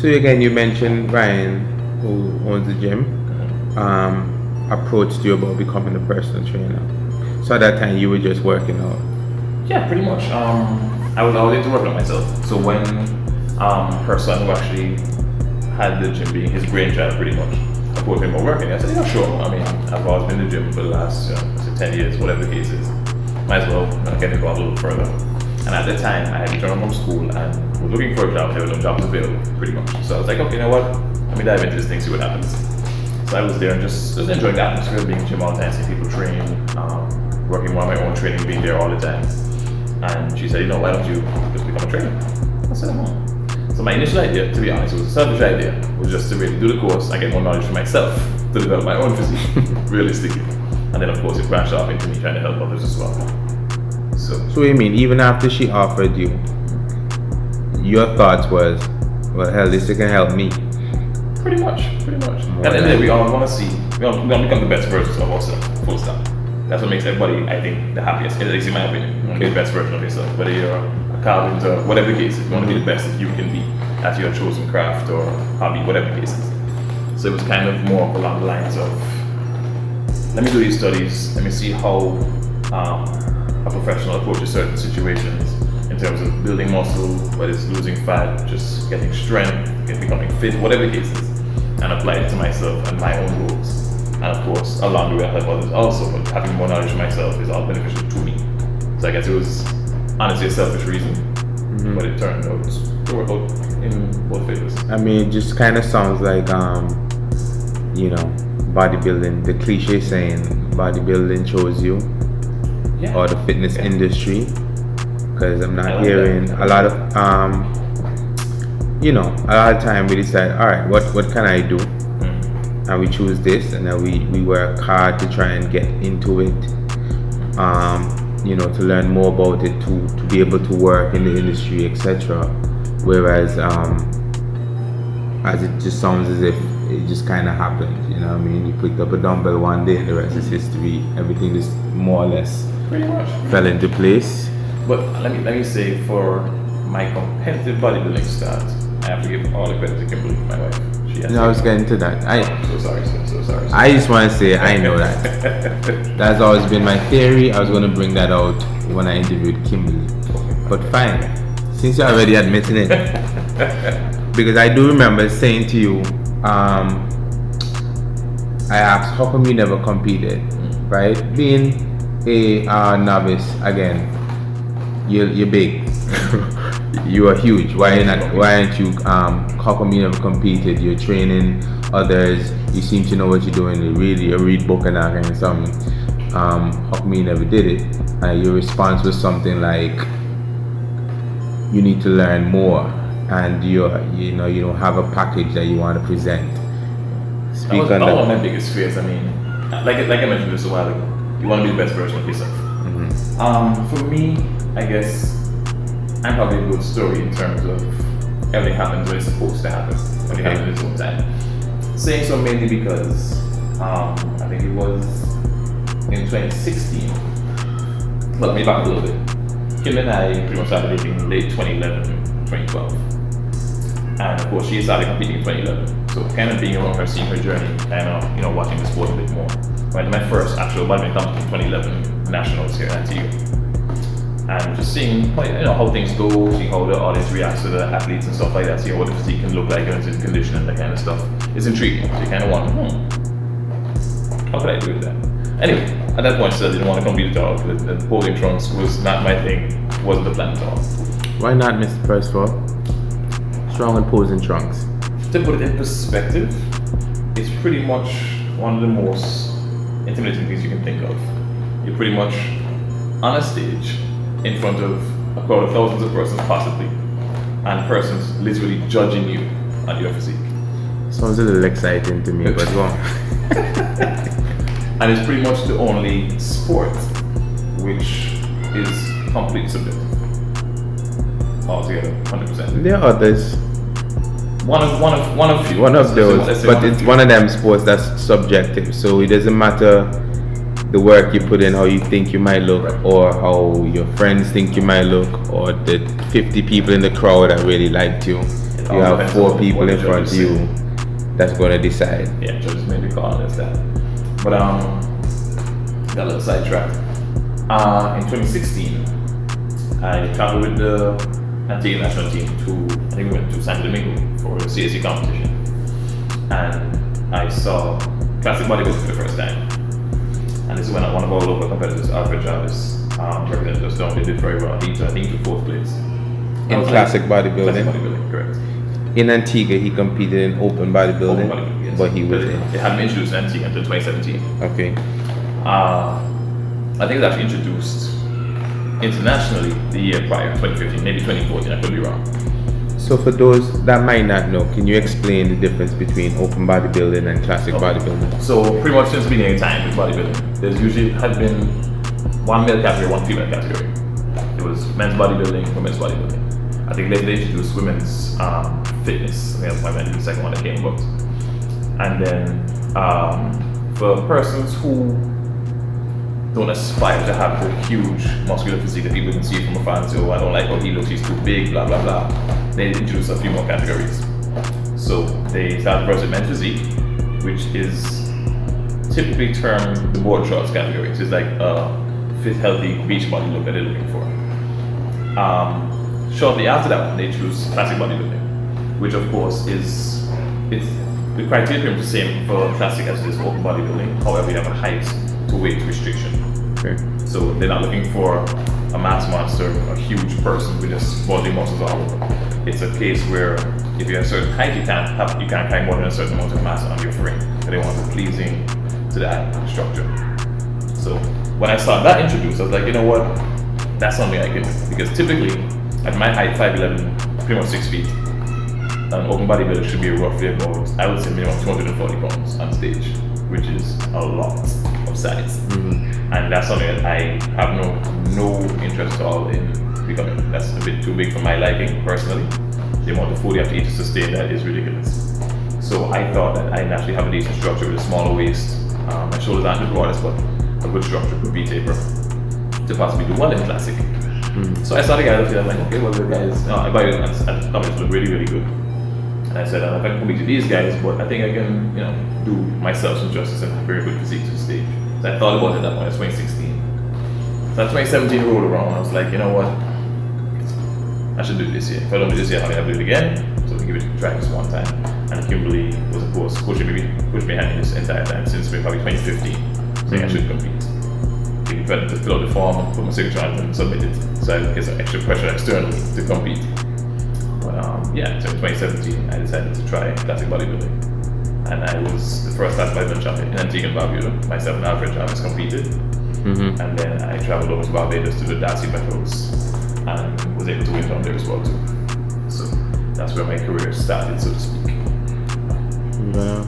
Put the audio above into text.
So again, you mentioned Ryan, who owns the gym, approached you about becoming a personal trainer. So at that time, you were just working out. Yeah, pretty much. I was always into working on myself. So when her son, who actually had the gym being his brainchild, pretty much approached me about working, I said, yeah, sure. I mean, I've always been in the gym for the last 10 years, whatever the case is. Might as well get involved a little further. And at the time, I had returned from school and was looking for a job. There were no jobs available, pretty much. So I was like, okay, you know what? Let me dive into this thing, see what happens. So I was there and just enjoying the atmosphere of being in the gym all the time, seeing people train, working on my own training, being there all the time. And she said, why don't you just become a trainer? I said, So my initial idea, to be honest, it was a selfish idea, was just to really do the course and get more knowledge for myself to develop my own physique, realistically. And then, of course, it branched off into me trying to help others as well. So you mean, even after she offered you, your thoughts was, well, hell, this can help me? Pretty much. And then we all want to become the best versions of ourselves, full stop. That's what makes everybody, I think, the happiest, at least in my opinion. You want to be the best version of yourself, whether you're a carpenter, whatever the case is. You want to be the best that you can be at your chosen craft or hobby, whatever the case is. So it was kind of more along the lines of, let me do these studies, let me see how a professional approaches certain situations in terms of building muscle, whether it's losing fat, just getting strength, becoming fit, whatever the case is, and apply it to myself and my own goals. And of course, along the way I help others also, but having more knowledge of myself is all beneficial to me. So I guess it was honestly a selfish reason, but it turned out to work out in both favors. I mean, it just kind of sounds like, bodybuilding, the cliche saying, bodybuilding chose you, or the fitness industry, because I'm not hearing a lot of, a lot of time we decide, all right, what can I do? And we choose this, and then we work hard to try and get into it, to learn more about it, to be able to work in the industry, etc. Whereas, as it just sounds as if it just kind of happened, you picked up a dumbbell one day and the rest is history. Everything just more or less pretty much fell into place. But let me say, for my competitive bodybuilding start, I have to give all the credit to Kimberly, my wife. I was getting to that. I'm so sorry, sir. So sorry. Sir. I just want to say I know that. That's always been my theory. I was going to bring that out when I interviewed Kimberly. But fine, since you're already admitting it, because I do remember saying to you, I asked, how come you never competed, right? Being a novice, again, you're big. You are huge. Why aren't you? How come you never competed? You're training others. You seem to know what you're doing. You read book and that kind of something. How come you never did it? Your response was something like, "You need to learn more, and you don't have a package that you want to present." That was one of my biggest fears. I mean, like I mentioned this a while ago. You want to be the best version of yourself. For me, I guess I'm probably a good story in terms of everything happens when it's supposed to happen, when it happens in its own time. Saying so mainly because I think it was in 2016. Well, let me back a little bit. Kim and I pretty much started dating late 2011, 2012. And of course, she started competing in 2011. So kind of being around her, seeing her journey, kind of, watching the sport a bit more. Went to my first actual bodybuilding competition in 2011 nationals here in NTU. And just seeing how things go, seeing how the audience reacts to the athletes and stuff like that, seeing what the physique can look like and its condition and that kind of stuff is intriguing. So you kind of wonder, how could I do with that? Anyway, at that point, I still didn't want to compete at all. The posing trunks was not my thing, wasn't the plan at all. Why not, Mr. Percival? Strong and posing trunks. To put it in perspective, it's pretty much one of the most intimidating things you can think of. You're pretty much on a stage in front of a crowd of thousands of persons possibly, and persons literally judging you on your physique. Sounds a little exciting to me, but go on. And it's pretty much the only sport which is completely subjective. Altogether, 100%. There are others. One of few. One of those, but it's one of them sports that's subjective. So it doesn't matter the work you put in, how you think you might look, or how your friends think you might look, or the 50 people in the crowd that really liked you. all You have depends 4 on people what the in front of judges you say. that's going to decide. Yeah, judges made the call, that's that. But got a little sidetracked. In 2016, I traveled with the Antigua national team to, I think we went to Santo Domingo for a CSC competition. And I saw classic bodybuilding for the first time. And this is when one of our local competitors, Alfred Jarvis, represented us down. They did very well. I think he took 4th place. In classic bodybuilding? Classic bodybuilding, correct. In Antigua, he competed in open bodybuilding, Yes. but he was in. They hadn't been introduced in Antigua until 2017. Okay. I think it was actually introduced internationally the year prior, 2015, maybe 2014, I could be wrong. So for those that might not know, can you explain the difference between open bodybuilding and classic bodybuilding? So pretty much since the beginning of time with bodybuilding, there's usually had been one male category, one female category. It was men's bodybuilding, women's bodybuilding. I think they introduced women's fitness. I think that's why the second one that came about. And then for persons who don't aspire to have the huge muscular physique that people can see from afar and say, oh, I don't like how he looks, he's too big, blah, blah, blah. They introduced a few more categories. So they started first with men's physique, which is typically termed the board shorts category. So it's like a fit, healthy beach body look that they're looking for. Shortly after that, they choose classic bodybuilding, which of course is, the criteria is the same for classic as it is for open bodybuilding. However, you have a height to weight restriction. Okay. So they're not looking for a mass monster, a huge person with just body muscles all over. It's a case where if you're a certain height, you can't carry more than a certain amount of mass on your frame. But they want it pleasing to that structure. So when I saw that introduced, I was like, you know what? That's something I can do. Because typically, at my height, 5'11", pretty much 6 feet, an open bodybuilder should be roughly about, I would say minimum 240 pounds on stage, which is a lot of size. Mm-hmm. And that's something that I have no interest at all in becoming. That's a bit too big for my liking, personally. The amount of food you have to eat to sustain that is ridiculous. So I thought that I naturally have a decent structure with a smaller waist. My shoulders aren't the broadest, but a good structure could be taper to possibly do well in classic. Mm-hmm. So I saw the guys and I'm like, okay, well the guys, at the comments look really, really good. And I said, I can compete with these guys, but I think I can, do myself some justice and have very good physique to the stage. So I thought about it at that point, it's 2016. So 2017 rolled around, I was like, you know what? I should do it this year. If I don't do it this year, I'll do it again. So we give it a try this one time. And Kimberly was, of course, pushed behind me this entire time since probably 2015, saying I should compete. He tried to fill out the form and put my signature on it and submit it. So I get some extra pressure externally to compete. But so in 2017, I decided to try classic bodybuilding. And I was the first classic bodybuilding champion in Antigua and Barbuda. Myself and Alfred Jarvis competed. Mm-hmm. And then I traveled over to Barbados to the Darcy Metros and was able to win down there as well too. So that's where my career started, so to speak. Wow.